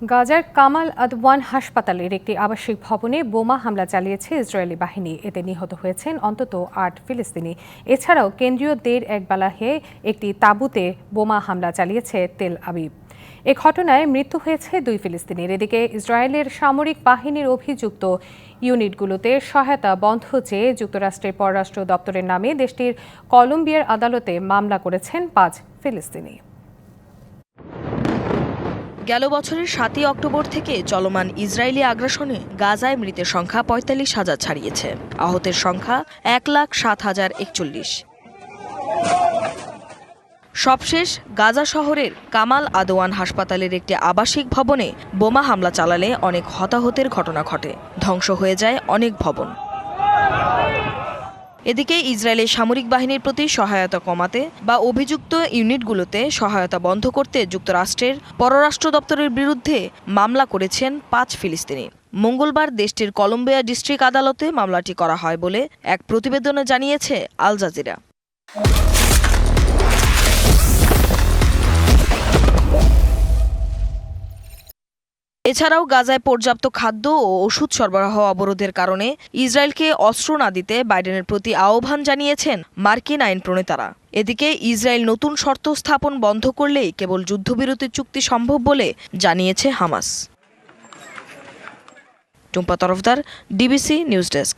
গাজার কামাল আদওয়ান হাসপাতালের একটি আবাসিক ভবনে বোমা হামলা চালিয়েছে ইসরায়েলি বাহিনী। এতে নিহত হয়েছেন অন্তত ৮ ফিলিস্তিনি। এছাড়াও কেন্দ্রীয় দের একবালাহে একটি তাঁবুতে বোমা হামলা চালিয়েছে তেল আবিব। এ ঘটনায় মৃত্যু হয়েছে ২ ফিলিস্তিনির। এদিকে ইসরায়েলের সামরিক বাহিনীর অভিযুক্ত ইউনিটগুলোতে সহায়তা বন্ধ চেয়ে যুক্তরাষ্ট্রের পররাষ্ট্র দপ্তরের নামে দেশটির কলম্বিয়ার আদালতে মামলা করেছেন ৫ ফিলিস্তিনি। গেল বছরের ৭ই অক্টোবর থেকে চলমান ইসরায়েলি আগ্রাসনে গাজায় মৃতের সংখ্যা ৪৫,০০০ ছাড়িয়েছে। আহতের সংখ্যা ১,০৭,০৪১। সবশেষ গাজা শহরের কামাল আদওয়ান হাসপাতালের একটি আবাসিক ভবনে বোমা হামলা চালালে অনেক হতাহতের ঘটনা ঘটে, ধ্বংস হয়ে যায় অনেক ভবন। এদিকে ইসরায়েলের সামরিক বাহিনীর প্রতি সহায়তা কমাতে বা অভিযুক্ত ইউনিটগুলোতে সহায়তা বন্ধ করতে যুক্তরাষ্ট্রের পররাষ্ট্র দপ্তরের বিরুদ্ধে মামলা করেছেন ৫ ফিলিস্তিনি। মঙ্গলবার দেশটির কলম্বিয়া ডিস্ট্রিক্ট আদালতে মামলাটি করা হয় বলে এক প্রতিবেদনে জানিয়েছে আল জাজিরা। এছাড়াও গাজায় পর্যাপ্ত খাদ্য ও ওষুধ সরবরাহ অবরোধের কারণে ইসরায়েলকে অস্ত্র না দিতে বাইডেনের প্রতি আহ্বান জানিয়েছেন মার্কিন আইন প্রণেতারা। এদিকে ইসরায়েল নতুন শর্ত স্থাপন বন্ধ করলেই কেবল যুদ্ধবিরতি চুক্তি সম্ভব বলে জানিয়েছে Hamas. Tumpa Tarafdar, DBC news desk.